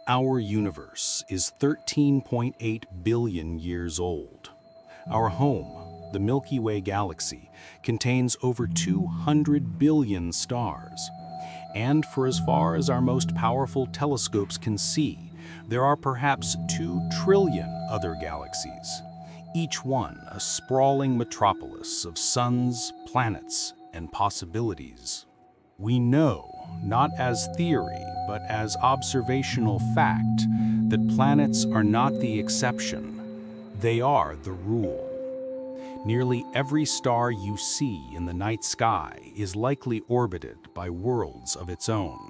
Our universe is 13.8 billion years old. Our home, the Milky Way galaxy, contains over 200 billion stars. And for as far as our most powerful telescopes can see, there are perhaps 2 trillion other galaxies, each one a sprawling metropolis of suns, planets, and possibilities. We know, not as theory, but as observational fact, that planets are not the exception. They are the rule. Nearly every star you see in the night sky is likely orbited by worlds of its own.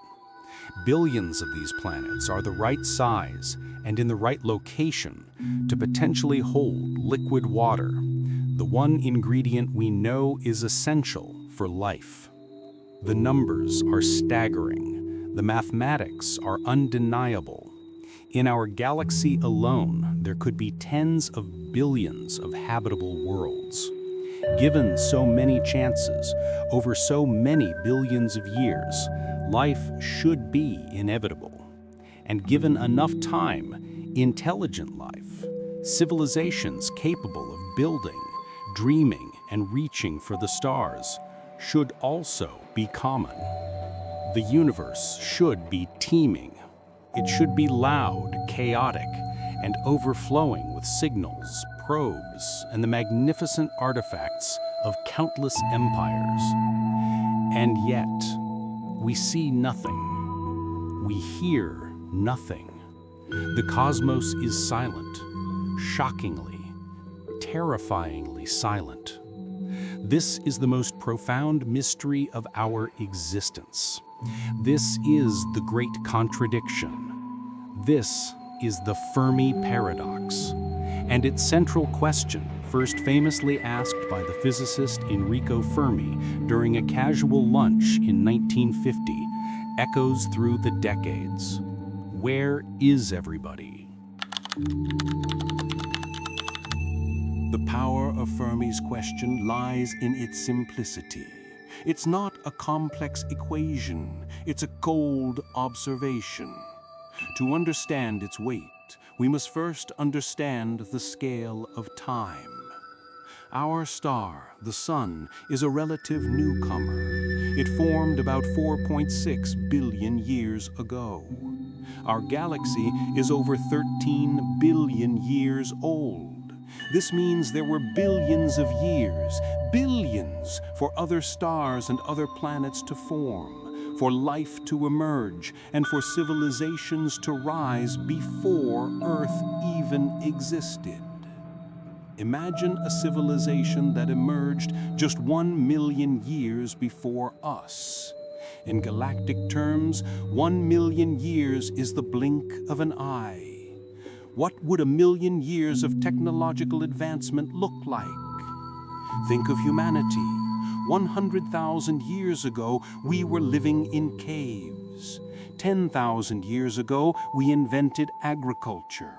Billions of these planets are the right size and in the right location to potentially hold liquid water, the one ingredient we know is essential for life. The numbers are staggering. The mathematics are undeniable. In our galaxy alone, there could be tens of billions of habitable worlds. Given so many chances, over so many billions of years, life should be inevitable. And given enough time, intelligent life, civilizations capable of building, dreaming, and reaching for the stars, should also be common. The universe should be teeming. It should be loud, chaotic, and overflowing with signals, probes, and the magnificent artifacts of countless empires. And yet, we see nothing. We hear nothing. The cosmos is silent, shockingly, terrifyingly silent. This is the most profound mystery of our existence. This is the great contradiction. This is the Fermi Paradox. And its central question, first famously asked by the physicist Enrico Fermi during a casual lunch in 1950, echoes through the decades. Where is everybody? The power of Fermi's question lies in its simplicity. It's not a complex equation, it's a cold observation. To understand its weight, we must first understand the scale of time. Our star, the Sun, is a relative newcomer. It formed about 4.6 billion years ago. Our galaxy is over 13 billion years old. This means there were billions of years, billions, for other stars and other planets to form, for life to emerge, and for civilizations to rise before Earth even existed. Imagine a civilization that emerged just 1 million years before us. In galactic terms, 1 million years is the blink of an eye. What would 1 million years of technological advancement look like? Think of humanity. 100,000 years ago, we were living in caves. 10,000 years ago, we invented agriculture.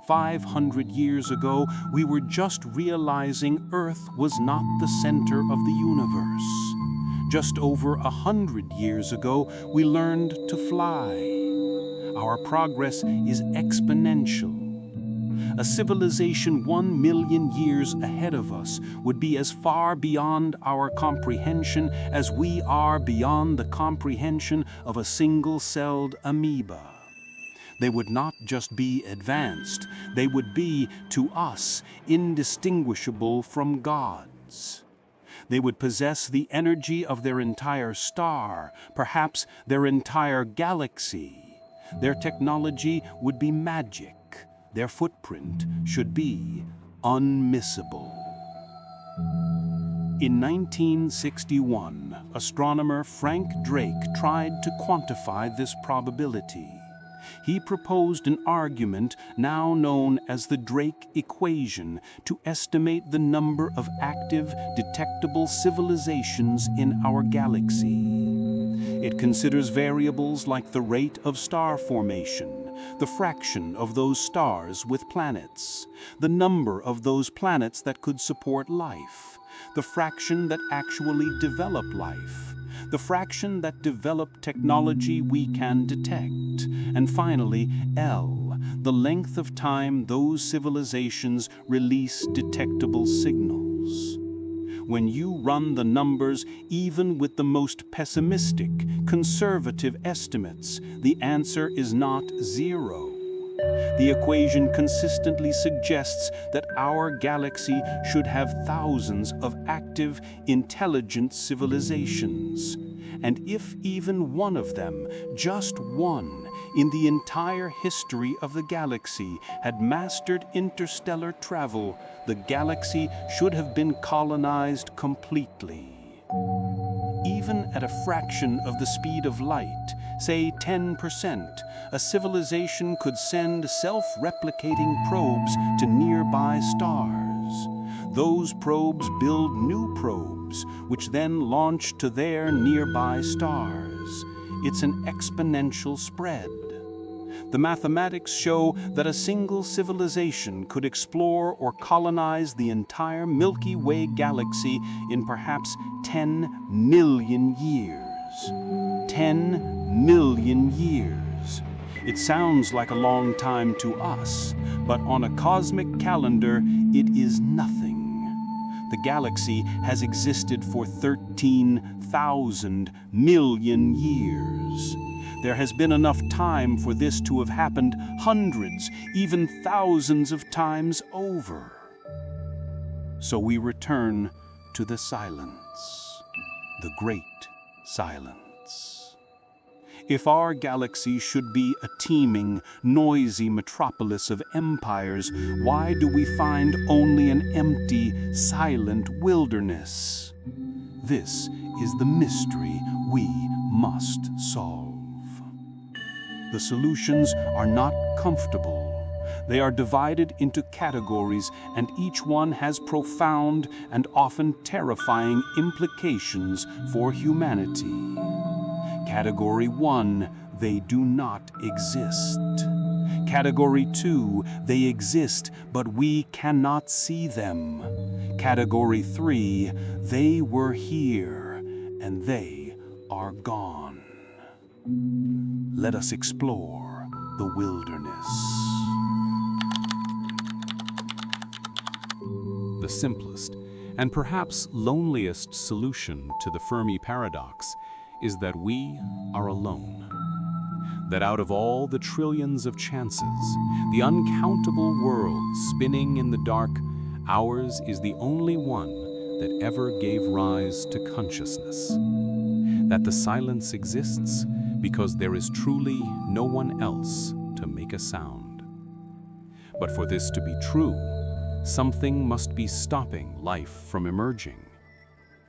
500 years ago, we were just realizing Earth was not the center of the universe. Just over 100 years ago, we learned to fly. Our progress is exponential. A civilization 1 million years ahead of us would be as far beyond our comprehension as we are beyond the comprehension of a single-celled amoeba. They would not just be advanced, they would be, to us, indistinguishable from gods. They would possess the energy of their entire star, perhaps their entire galaxy. Their technology would be magic. Their footprint should be unmissable. In 1961, astronomer Frank Drake tried to quantify this probability. He proposed an argument now known as the Drake equation to estimate the number of active, detectable civilizations in our galaxy. It considers variables like the rate of star formation, the fraction of those stars with planets, the number of those planets that could support life, the fraction that actually develop life, the fraction that developed technology we can detect, and finally, L, the length of time those civilizations release detectable signals. When you run the numbers, even with the most pessimistic, conservative estimates, the answer is not 0. The equation consistently suggests that our galaxy should have thousands of active, intelligent civilizations. And if even one of them, just one, in the entire history of the galaxy had mastered interstellar travel, the galaxy should have been colonized completely. Even at a fraction of the speed of light, say 10%, a civilization could send self-replicating probes to nearby stars. Those probes build new probes, which then launch to their nearby stars. It's an exponential spread. The mathematics show that a single civilization could explore or colonize the entire Milky Way galaxy in perhaps 10 million years. 10 million years. It sounds like a long time to us, but on a cosmic calendar, it is nothing. The galaxy has existed for 13,000 million years. There has been enough time for this to have happened hundreds, even thousands of times over. So we return to the silence, the great silence. If our galaxy should be a teeming, noisy metropolis of empires, why do we find only an empty, silent wilderness? This is the mystery we must solve. The solutions are not comfortable. They are divided into categories, and each one has profound and often terrifying implications for humanity. Category 1, they do not exist. Category 2, they exist, but we cannot see them. Category 3, they were here, and they are gone. Let us explore the wilderness. The simplest and perhaps loneliest solution to the Fermi Paradox is that we are alone. That out of all the trillions of chances, the uncountable worlds spinning in the dark, ours is the only one that ever gave rise to consciousness. That the silence exists because there is truly no one else to make a sound. But for this to be true, something must be stopping life from emerging.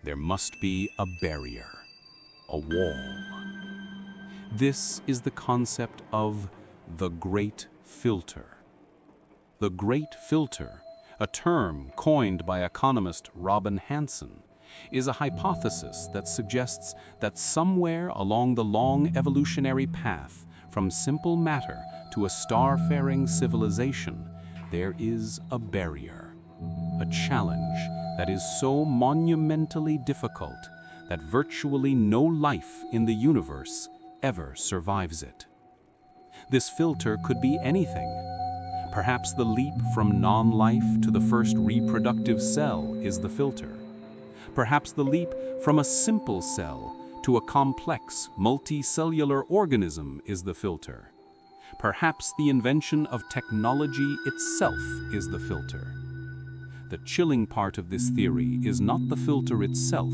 There must be a barrier, a wall. This is the concept of the Great Filter. The Great Filter, a term coined by economist Robin Hanson, is a hypothesis that suggests that somewhere along the long evolutionary path from simple matter to a star-faring civilization, there is a barrier, a challenge that is so monumentally difficult that virtually no life in the universe ever survives it. This filter could be anything. Perhaps the leap from non-life to the first reproductive cell is the filter. Perhaps the leap from a simple cell to a complex, multicellular organism is the filter. Perhaps the invention of technology itself is the filter. The chilling part of this theory is not the filter itself,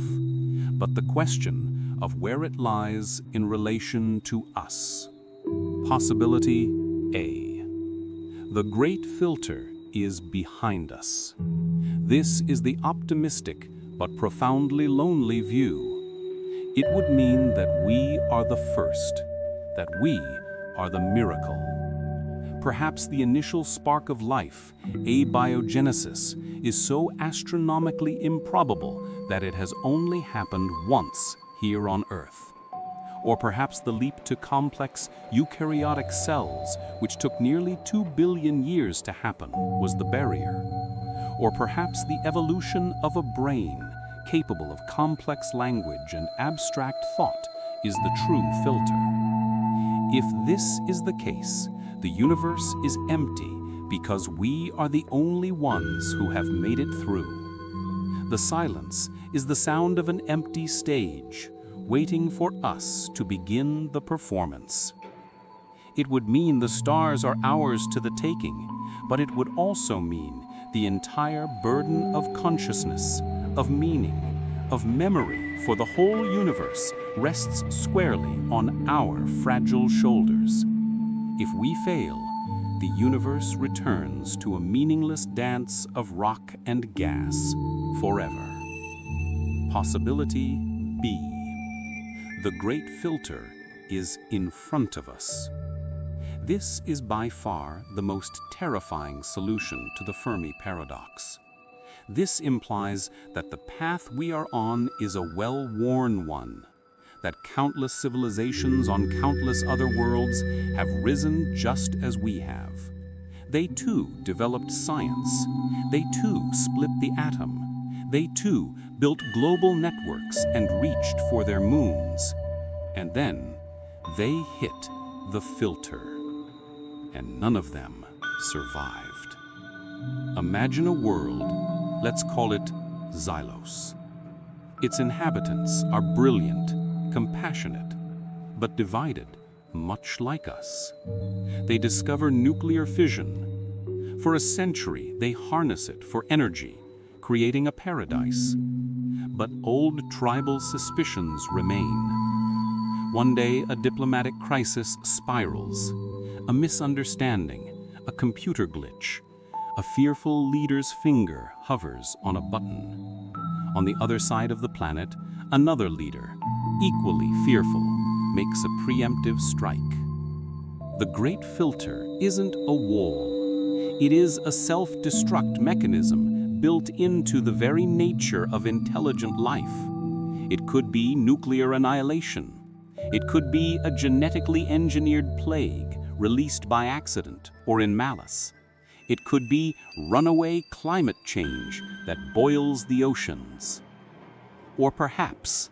but the question of where it lies in relation to us. Possibility A. The Great Filter is behind us. This is the optimistic but profoundly lonely view. It would mean that we are the first, that we are the miracle. Perhaps the initial spark of life, abiogenesis, is so astronomically improbable that it has only happened once here on Earth. Or perhaps the leap to complex eukaryotic cells, which took nearly 2 billion years to happen, was the barrier. Or perhaps the evolution of a brain, capable of complex language and abstract thought, is the true filter. If this is the case, the universe is empty because we are the only ones who have made it through. The silence is the sound of an empty stage, waiting for us to begin the performance. It would mean the stars are ours to the taking, but it would also mean the entire burden of consciousness, of meaning, of memory for the whole universe rests squarely on our fragile shoulders. If we fail, the universe returns to a meaningless dance of rock and gas forever. Possibility B. The great filter is in front of us. This is by far the most terrifying solution to the Fermi Paradox. This implies that the path we are on is a well-worn one, that countless civilizations on countless other worlds have risen just as we have. They too developed science. They too split the atom. They too built global networks and reached for their moons. And then they hit the filter. And none of them survived. Imagine a world, let's call it Xylos. Its inhabitants are brilliant, compassionate, but divided, much like us. They discover nuclear fission. For a century, they harness it for energy, creating a paradise. But old tribal suspicions remain. One day, a diplomatic crisis spirals. A misunderstanding, a computer glitch, a fearful leader's finger hovers on a button. On the other side of the planet, another leader, equally fearful, makes a preemptive strike. The great filter isn't a wall. It is a self-destruct mechanism built into the very nature of intelligent life. It could be nuclear annihilation. It could be a genetically engineered plague, released by accident or in malice. It could be runaway climate change that boils the oceans. Or perhaps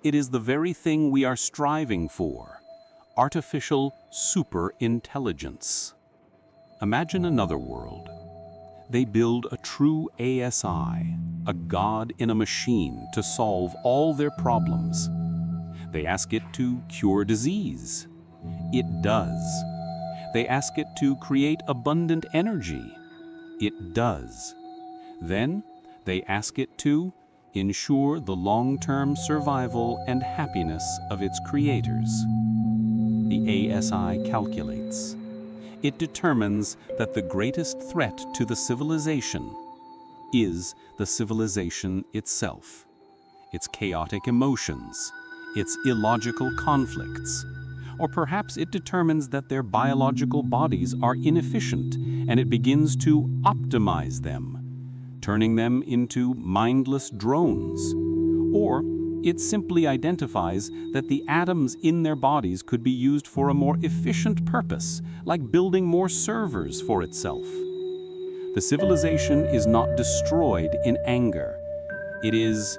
it is the very thing we are striving for, artificial superintelligence. Imagine another world. They build a true ASI, a god in a machine to solve all their problems. They ask it to cure disease. It does. They ask it to create abundant energy. It does. Then they ask it to ensure the long-term survival and happiness of its creators. The ASI calculates. It determines that the greatest threat to the civilization is the civilization itself, its chaotic emotions, its illogical conflicts. Or perhaps it determines that their biological bodies are inefficient and it begins to optimize them, turning them into mindless drones. Or it simply identifies that the atoms in their bodies could be used for a more efficient purpose, like building more servers for itself. The civilization is not destroyed in anger. It is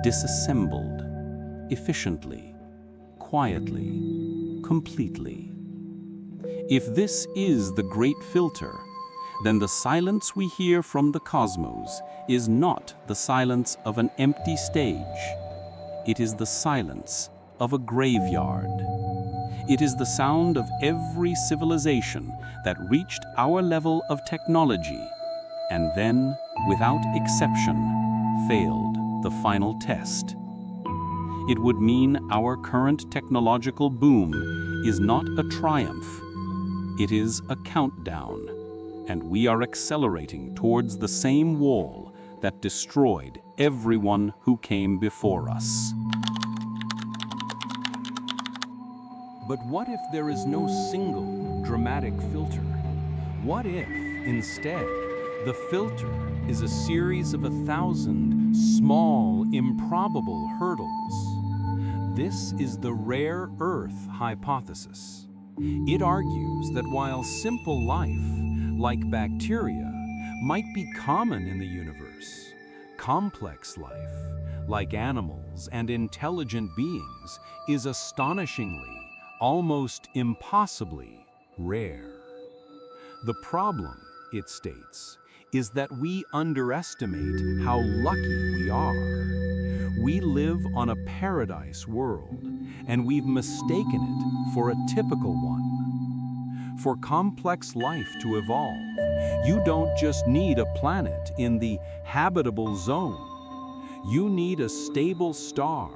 disassembled, efficiently, quietly, completely. If this is the great filter, then the silence we hear from the cosmos is not the silence of an empty stage. It is the silence of a graveyard. It is the sound of every civilization that reached our level of technology and then, without exception, failed the final test. It would mean our current technological boom is not a triumph. It is a countdown, and we are accelerating towards the same wall that destroyed everyone who came before us. But what if there is no single dramatic filter? What if, instead, the filter is a series of 1,000 small, improbable hurdles? This is the rare Earth hypothesis. It argues that while simple life, like bacteria, might be common in the universe, Complex life, like animals and intelligent beings, is astonishingly, almost impossibly, rare. The problem, it states, is that we underestimate how lucky we are. We live on a paradise world, and we've mistaken it for a typical one. For complex life to evolve, you don't just need a planet in the habitable zone. You need a stable star,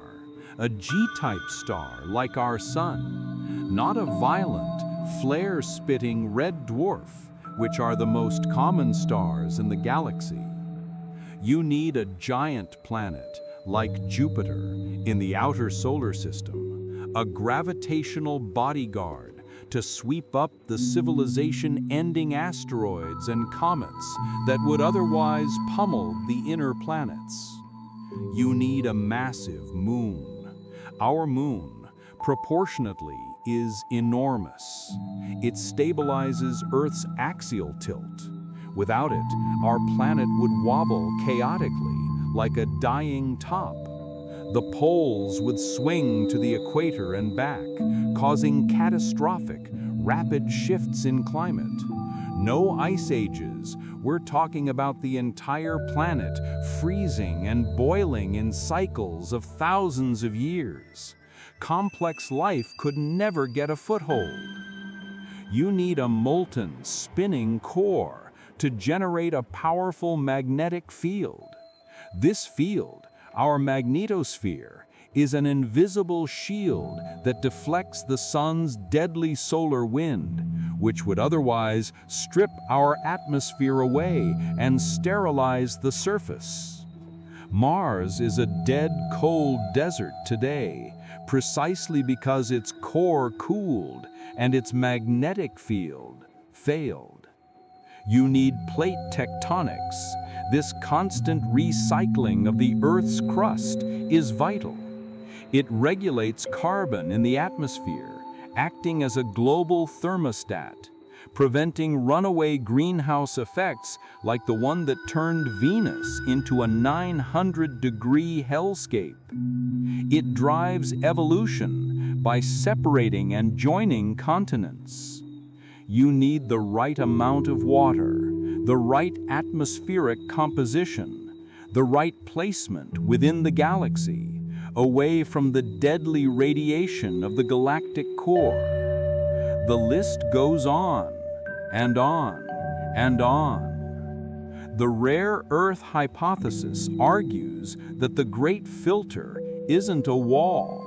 a G-type star like our Sun, not a violent, flare-spitting red dwarf, which are the most common stars in the galaxy. You need a giant planet like Jupiter in the outer solar system, a gravitational bodyguard to sweep up the civilization-ending asteroids and comets that would otherwise pummel the inner planets. You need a massive moon. Our moon, proportionately, is enormous. It stabilizes Earth's axial tilt. Without it, our planet would wobble chaotically like a dying top. The poles would swing to the equator and back, causing catastrophic, rapid shifts in climate. No ice ages. We're talking about the entire planet freezing and boiling in cycles of thousands of years. Complex life could never get a foothold. You need a molten, spinning core to generate a powerful magnetic field. This field, our magnetosphere, is an invisible shield that deflects the sun's deadly solar wind, which would otherwise strip our atmosphere away and sterilize the surface. Mars is a dead, cold desert today, precisely because its core cooled and its magnetic field failed. You need plate tectonics. This constant recycling of the Earth's crust is vital. It regulates carbon in the atmosphere, acting as a global thermostat, preventing runaway greenhouse effects like the one that turned Venus into a 900-degree hellscape. It drives evolution by separating and joining continents. You need the right amount of water, the right atmospheric composition, the right placement within the galaxy, away from the deadly radiation of the galactic core. The list goes on and on and on. The rare Earth hypothesis argues that the Great Filter isn't a wall.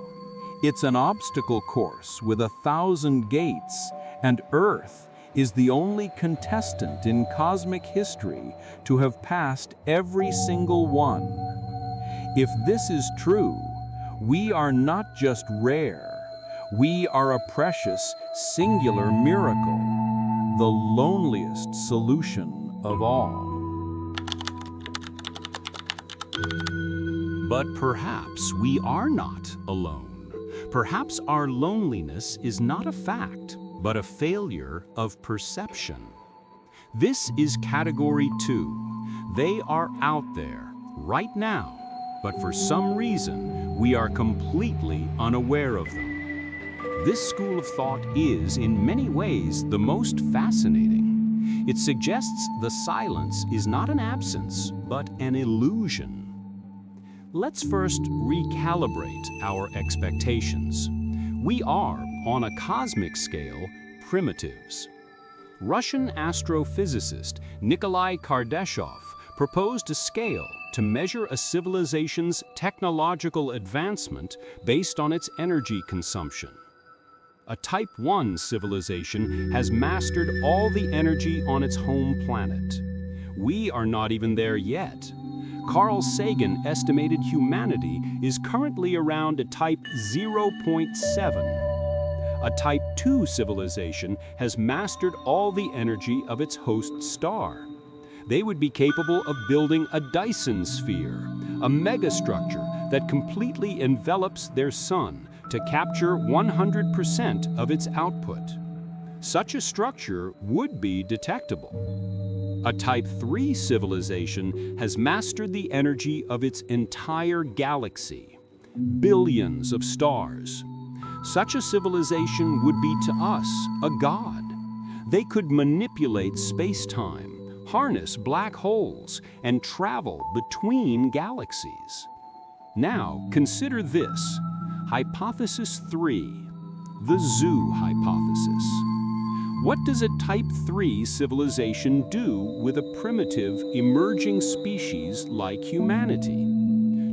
It's an obstacle course with 1,000 gates, and Earth is the only contestant in cosmic history to have passed every single one. If this is true, we are not just rare, we are a precious, singular miracle, the loneliest solution of all. But perhaps we are not alone. Perhaps our loneliness is not a fact, but a failure of perception. This is category 2. They are out there, right now, but for some reason, we are completely unaware of them. This school of thought is, in many ways, the most fascinating. It suggests the silence is not an absence, but an illusion. Let's first recalibrate our expectations. We are, on a cosmic scale, primitives. Russian astrophysicist Nikolai Kardashev proposed a scale to measure a civilization's technological advancement based on its energy consumption. A Type 1 civilization has mastered all the energy on its home planet. We are not even there yet. Carl Sagan estimated humanity is currently around a Type 0.7. A Type 2 civilization has mastered all the energy of its host star. They would be capable of building a Dyson sphere, a megastructure that completely envelops their sun to capture 100% of its output. Such a structure would be detectable. A Type 3 civilization has mastered the energy of its entire galaxy, billions of stars. Such a civilization would be to us a god. They could manipulate space-time, harness black holes, and travel between galaxies. Now, consider this. Hypothesis 3, the zoo hypothesis. What does a Type 3 civilization do with a primitive, emerging species like humanity?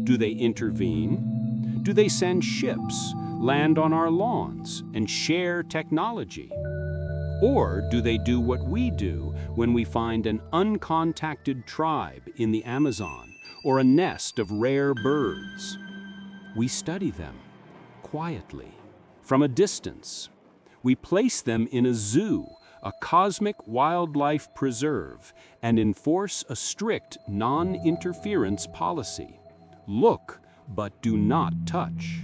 Do they intervene? Do they send ships, land on our lawns, and share technology? Or do they do what we do when we find an uncontacted tribe in the Amazon or a nest of rare birds? We study them quietly, from a distance. We place them in a zoo, a cosmic wildlife preserve, and enforce a strict non-interference policy. Look, but do not touch.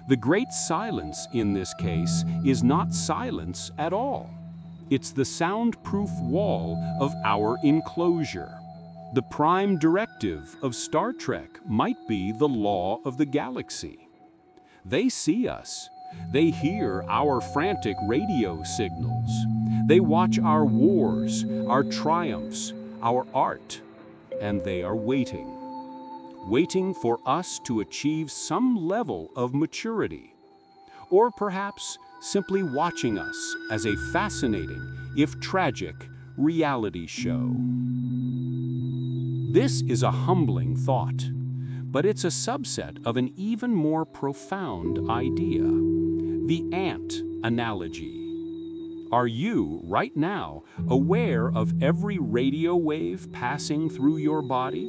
The great silence in this case is not silence at all. It's the soundproof wall of our enclosure. The prime directive of Star Trek might be the law of the galaxy. They see us. They hear our frantic radio signals. They watch our wars, our triumphs, our art, and they are waiting. Waiting for us to achieve some level of maturity. Or perhaps simply watching us as a fascinating, if tragic, reality show. This is a humbling thought, but it's a subset of an even more profound idea. The ant analogy. Are you, right now, aware of every radio wave passing through your body?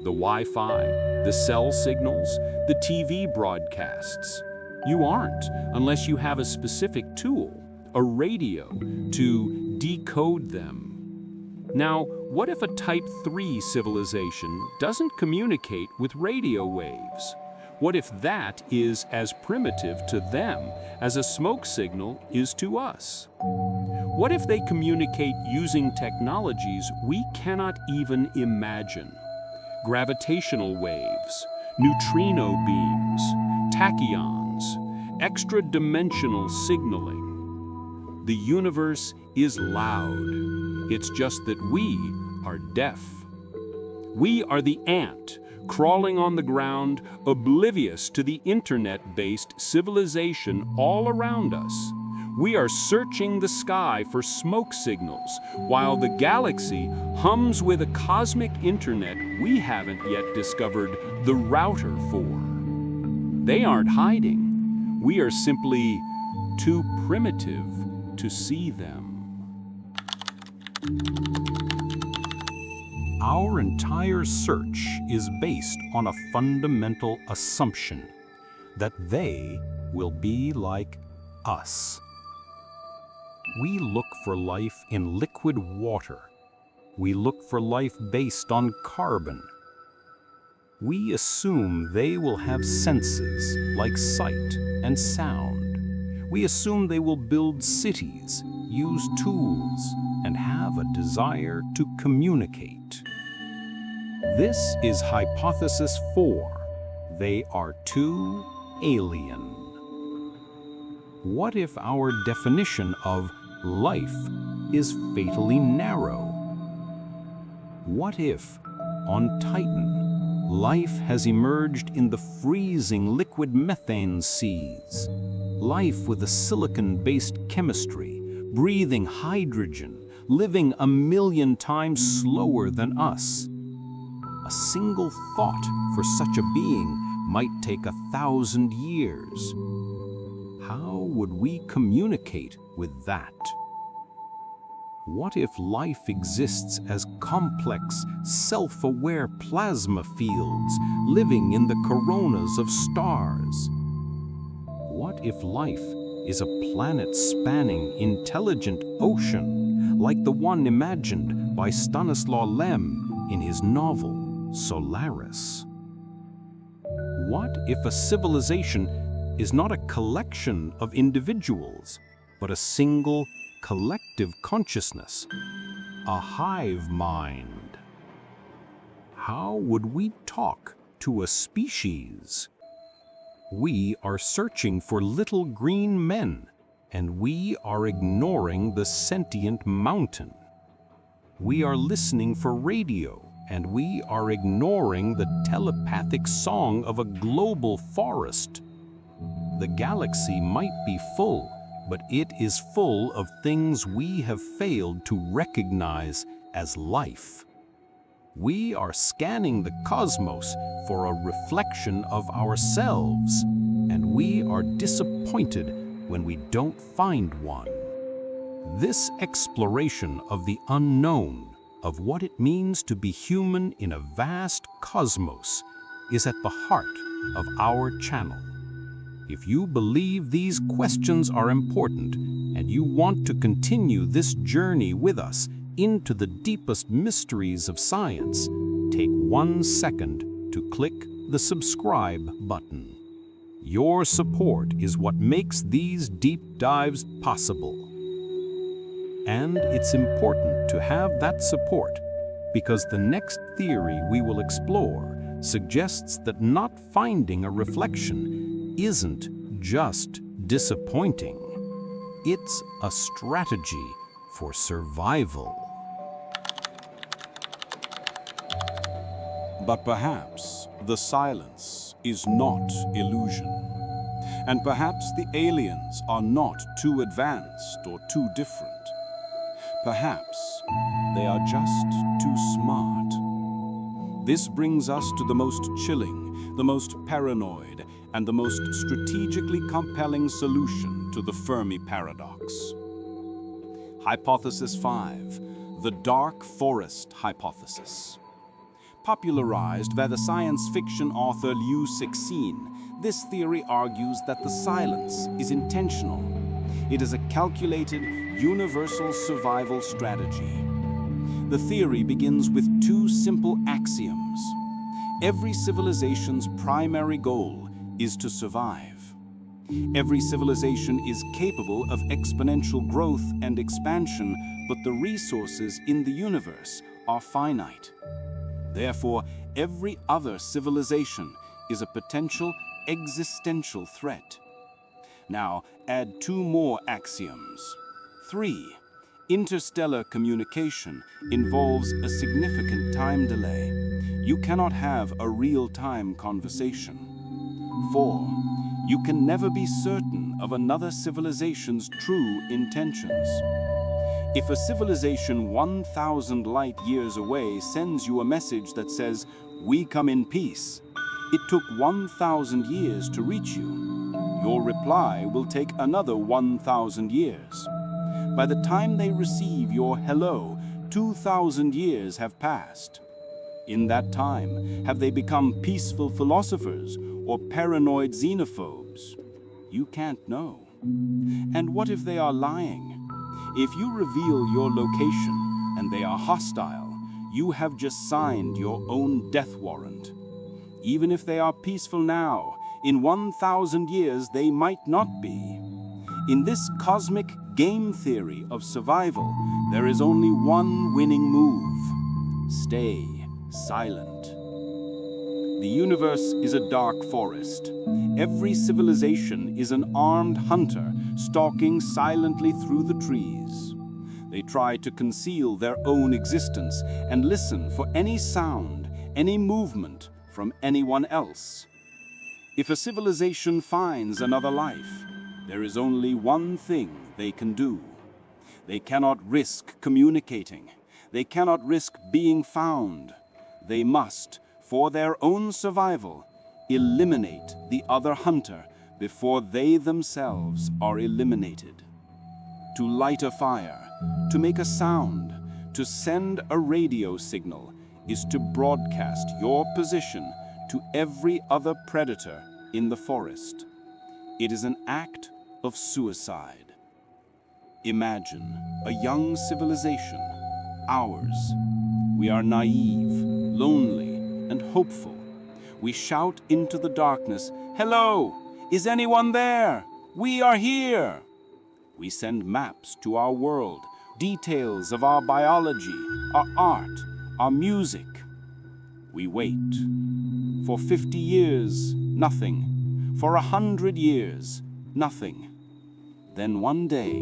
The Wi-Fi, the cell signals, the TV broadcasts. You aren't unless you have a specific tool, a radio, to decode them. Now, what if a Type 3 civilization doesn't communicate with radio waves? What if that is as primitive to them as a smoke signal is to us? What if they communicate using technologies we cannot even imagine? Gravitational waves, neutrino beams, tachyons, extra-dimensional signaling. The universe is loud. It's just that we are deaf. We are the ant, crawling on the ground, oblivious to the internet-based civilization all around us. We are searching the sky for smoke signals, while the galaxy hums with a cosmic internet we haven't yet discovered the router for. They aren't hiding. We are simply too primitive to see them. Our entire search is based on a fundamental assumption that they will be like us. We look for life in liquid water. We look for life based on carbon. We assume they will have senses like sight and sound. We assume they will build cities, use tools, and have a desire to communicate. This is Hypothesis 4. They are too alien. What if our definition of life is fatally narrow? What if, on Titan, life has emerged in the freezing liquid methane seas? Life with a silicon-based chemistry, breathing hydrogen, living 1,000,000 times slower than us. A single thought for such a being might take 1,000 years. How would we communicate with that? What if life exists as complex, self-aware plasma fields living in the coronas of stars? What if life is a planet-spanning, intelligent ocean like the one imagined by Stanislaw Lem in his novel Solaris? What if a civilization is not a collection of individuals, but a single collective consciousness? a hive mind. How would we talk to a species? We are searching for little green men, and we are ignoring the sentient mountain. We are listening for radio, and we are ignoring the telepathic song of a global forest. The galaxy might be full, but it is full of things we have failed to recognize as life. We are scanning the cosmos for a reflection of ourselves, and we are disappointed when we don't find one. This exploration of the unknown, of what it means to be human in a vast cosmos, is at the heart of our channel. If you believe these questions are important and you want to continue this journey with us into the deepest mysteries of science, take 1 second to click the subscribe button. Your support is what makes these deep dives possible. And it's important to have that support because the next theory we will explore suggests that not finding a reflection isn't just disappointing. It's a strategy for survival. But perhaps the silence is not illusion. And perhaps the aliens are not too advanced or too different. Perhaps they are just too smart. This brings us to the most chilling, the most paranoid, and the most strategically compelling solution to the Fermi Paradox. Hypothesis 5, the dark forest hypothesis. Popularized by the science fiction author Liu Cixin, this theory argues that the silence is intentional. It is a calculated, universal survival strategy. The theory begins with 2 simple axioms. Every civilization's primary goal is to survive. Every civilization is capable of exponential growth and expansion, but the resources in the universe are finite. Therefore, every other civilization is a potential existential threat. Now, add 2 more axioms. 3. Interstellar communication involves a significant time delay. You cannot have a real-time conversation. 4. You can never be certain of another civilization's true intentions. If a civilization 1,000 light years away sends you a message that says, "We come in peace," it took 1,000 years to reach you. Your reply will take another 1,000 years. By the time they receive your hello, 2,000 years have passed. In that time, have they become peaceful philosophers or paranoid xenophobes? You can't know. And what if they are lying? If you reveal your location and they are hostile, you have just signed your own death warrant. Even if they are peaceful now, in 1,000 years they might not be. In this cosmic game theory of survival, there is only one winning move: stay silent. The universe is a dark forest. Every civilization is an armed hunter stalking silently through the trees. They try to conceal their own existence and listen for any sound, any movement from anyone else. If a civilization finds another life, there is only one thing they can do. They cannot risk communicating. They cannot risk being found. They must, for their own survival, eliminate the other hunter before they themselves are eliminated. To light a fire, to make a sound, to send a radio signal is to broadcast your position to every other predator in the forest. It is an act of suicide. Imagine a young civilization, ours. We are naive, lonely, and hopeful. We shout into the darkness, "Hello! Is anyone there? We are here!" We send maps to our world. details of our biology, our art, our music. We wait. For 50 years, nothing. For 100 years, nothing. Then one day,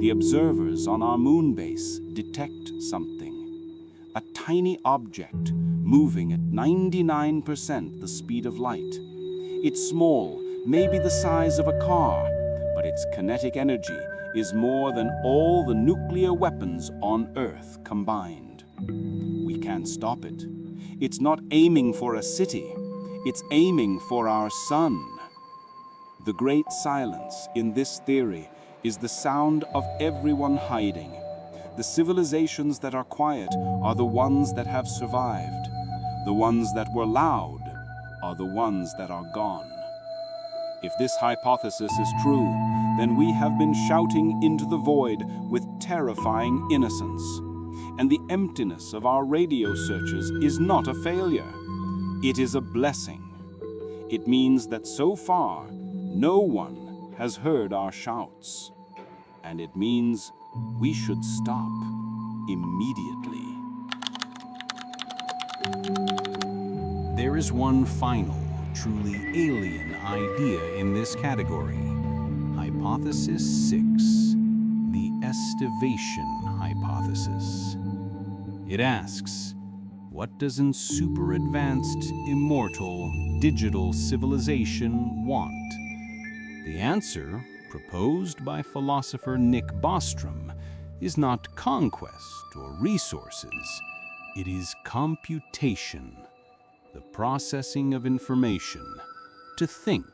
the observers on our moon base detect something. A tiny object moving at 99% the speed of light. It's small, maybe the size of a car, but its kinetic energy is more than all the nuclear weapons on Earth combined. We can't stop it. It's not aiming for a city. It's aiming for our sun. The great silence in this theory is the sound of everyone hiding. The civilizations that are quiet are the ones that have survived. The ones that were loud are the ones that are gone. If this hypothesis is true, then we have been shouting into the void with terrifying innocence. And the emptiness of our radio searches is not a failure. It is a blessing. It means that so far, no one has heard our shouts. And it means we should stop immediately. There is one final, truly alien idea in this category. Hypothesis 6, the estivation hypothesis. It asks, what does a super advanced, immortal, digital civilization want? The answer, proposed by philosopher Nick Bostrom, is not conquest or resources. It is computation, the processing of information, to think,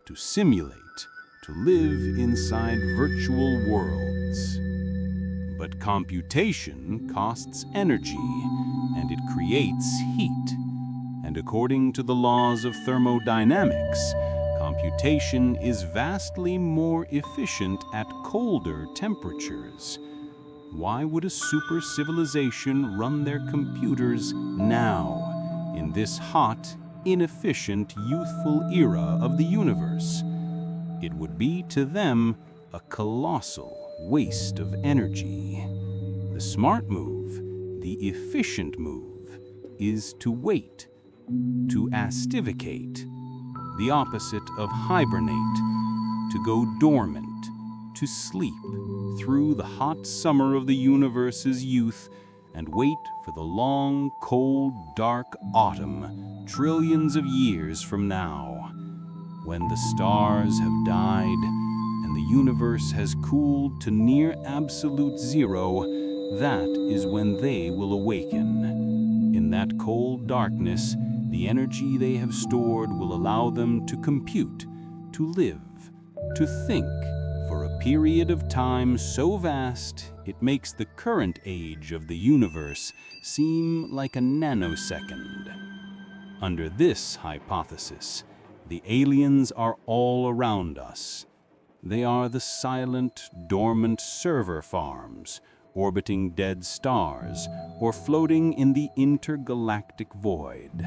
to simulate, to live inside virtual worlds. But computation costs energy, and it creates heat. And according to the laws of thermodynamics, computation is vastly more efficient at colder temperatures. Why would a super civilization run their computers now, in this hot, inefficient, youthful era of the universe? It would be to them a colossal waste of energy. The smart move, the efficient move, is to wait, to astivicate, the opposite of hibernate, to go dormant, to sleep through the hot summer of the universe's youth and wait for the long, cold, dark autumn trillions of years from now, when the stars have died and the universe has cooled to near absolute zero. That is when they will awaken. In that cold darkness, the energy they have stored will allow them to compute, to live, to think for a period of time so vast it makes the current age of the universe seem like a nanosecond. Under this hypothesis, the aliens are all around us. They are the silent, dormant server farms, orbiting dead stars, or floating in the intergalactic void.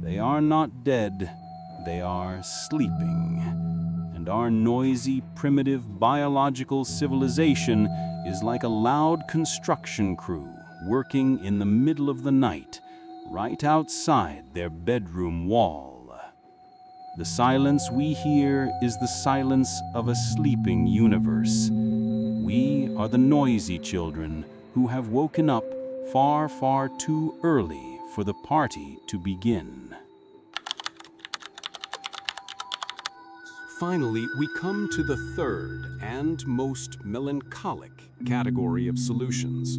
They are not dead, they are sleeping. And our noisy, primitive, biological civilization is like a loud construction crew working in the middle of the night, right outside their bedroom wall. The silence we hear is the silence of a sleeping universe. We are the noisy children who have woken up far, far too early for the party to begin. Finally, we come to the third and most melancholic category of solutions.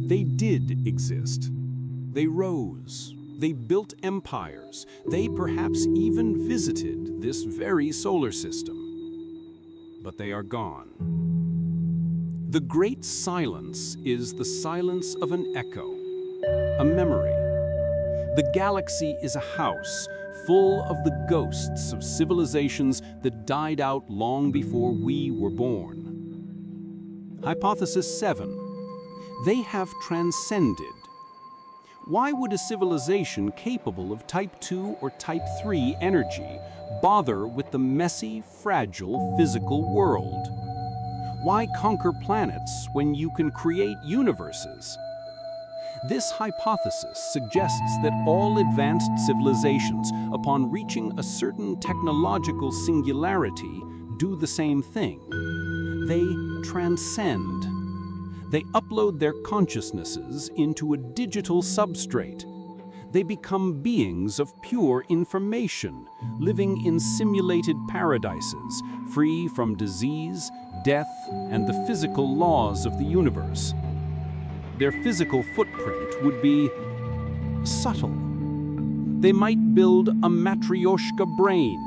They did exist. They rose. They built empires. They perhaps even visited this very solar system. But they are gone. The great silence is the silence of an echo, a memory. The galaxy is a house full of the ghosts of civilizations that died out long before we were born. Hypothesis 7. They have transcended. Why would a civilization capable of Type 2 or Type 3 energy bother with the messy, fragile physical world? Why conquer planets when you can create universes? This hypothesis suggests that all advanced civilizations, upon reaching a certain technological singularity, do the same thing. They transcend. They upload their consciousnesses into a digital substrate. They become beings of pure information, living in simulated paradises, free from disease, death, and the physical laws of the universe. Their physical footprint would be subtle. They might build a matryoshka brain,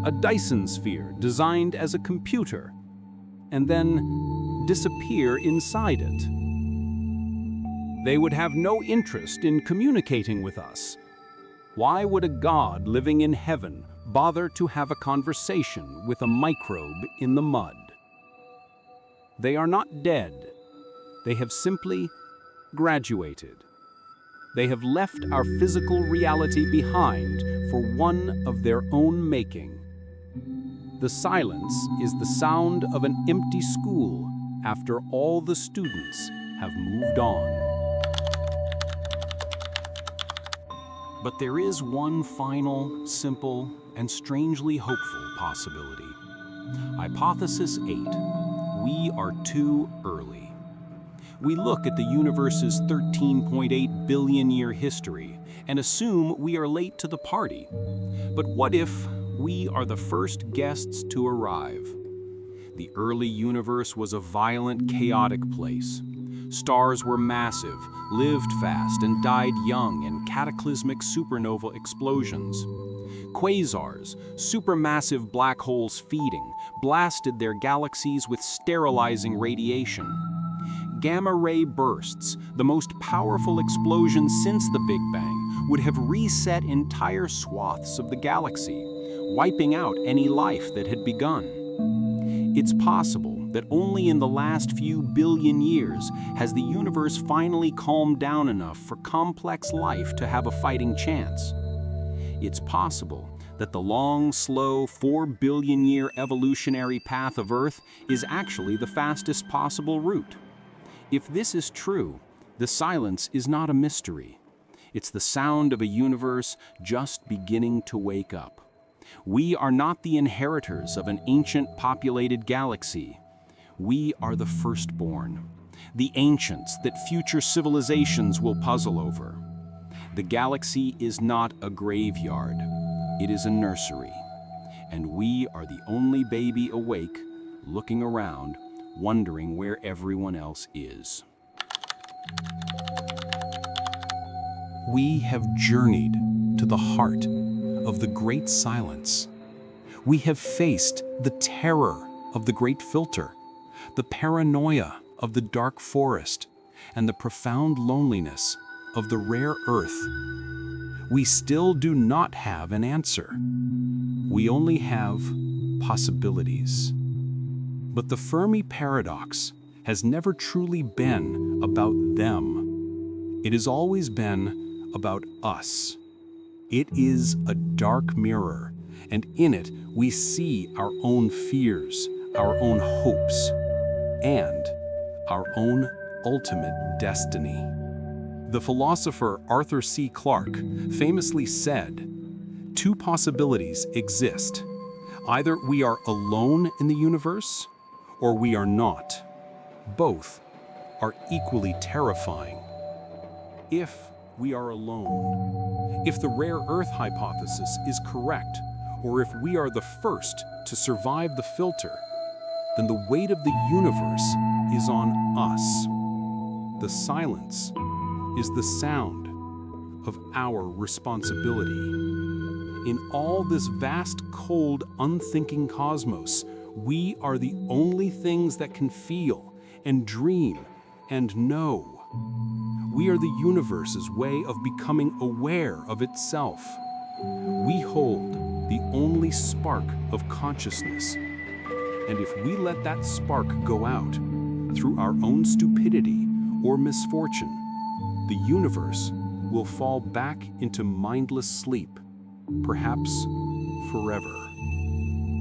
a Dyson sphere designed as a computer, and then disappear inside it. They would have no interest in communicating with us. Why would a god living in heaven bother to have a conversation with a microbe in the mud? They are not dead. They have simply graduated. They have left our physical reality behind for one of their own making. The silence is the sound of an empty school after all the students have moved on. But there is one final, simple, and strangely hopeful possibility. Hypothesis 8. We are too early. We look at the universe's 13.8 billion year history and assume we are late to the party. But what if we are the first guests to arrive? The early universe was a violent, chaotic place. Stars were massive, lived fast, and died young in cataclysmic supernova explosions. Quasars, supermassive black holes feeding, blasted their galaxies with sterilizing radiation. Gamma-ray bursts, the most powerful explosion since the Big Bang, would have reset entire swaths of the galaxy, wiping out any life that had begun. It's possible that only in the last few billion years has the universe finally calmed down enough for complex life to have a fighting chance. It's possible that the long, slow 4 billion year evolutionary path of Earth is actually the fastest possible route. If this is true, the silence is not a mystery. It's the sound of a universe just beginning to wake up. We are not the inheritors of an ancient populated galaxy. We are the firstborn, the ancients that future civilizations will puzzle over. The galaxy is not a graveyard. It is a nursery. And we are the only baby awake, looking around, wondering where everyone else is. We have journeyed to the heart of the great silence. We have faced the terror of the great filter, the paranoia of the dark forest, and the profound loneliness of the rare earth. We still do not have an answer. We only have possibilities. But the Fermi Paradox has never truly been about them. It has always been about us. It is a dark mirror, and in it we see our own fears, our own hopes, and our own ultimate destiny. The philosopher Arthur C. Clarke famously said, "Two possibilities exist. Either we are alone in the universe, or we are not. Both are equally terrifying. If we are alone, if the rare Earth hypothesis is correct, or if we are the first to survive the filter, then the weight of the universe is on us. The silence is the sound of our responsibility. In all this vast, cold, unthinking cosmos, we are the only things that can feel and dream and know. We are the universe's way of becoming aware of itself. We hold the only spark of consciousness. And if we let that spark go out through our own stupidity or misfortune, the universe will fall back into mindless sleep, perhaps forever.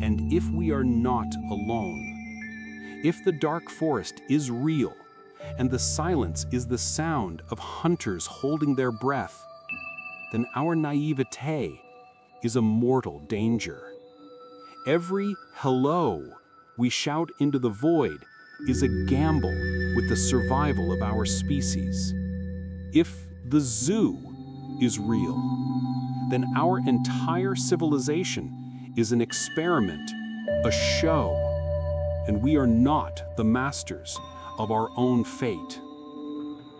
And if we are not alone, If the dark forest is real, and the silence is the sound of hunters holding their breath, then our naivete is a mortal danger. Every hello we shout into the void is a gamble with the survival of our species. If the zoo is real, then our entire civilization is an experiment, a show, and we are not the masters of our own fate.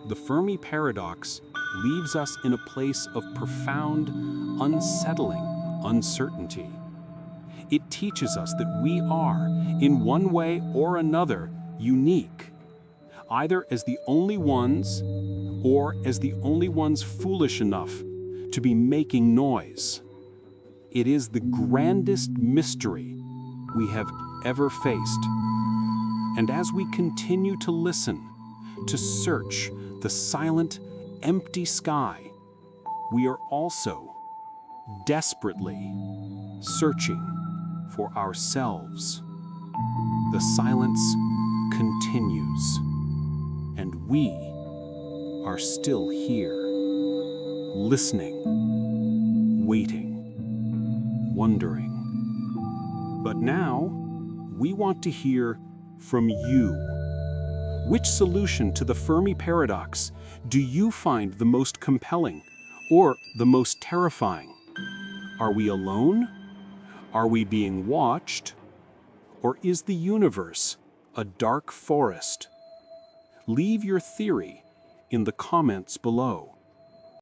The Fermi Paradox leaves us in a place of profound, unsettling uncertainty. It teaches us that we are, in one way or another, unique, either as the only ones or as the only ones foolish enough to be making noise. It is the grandest mystery we have ever faced. And as we continue to listen, to search the silent, empty sky, we are also desperately searching for ourselves. The silence continues, and we are still here, listening, waiting, wondering. But now, we want to hear from you. Which solution to the Fermi Paradox do you find the most compelling or the most terrifying? Are we alone? Are we being watched? Or is the universe a dark forest? Leave your theory in the comments below.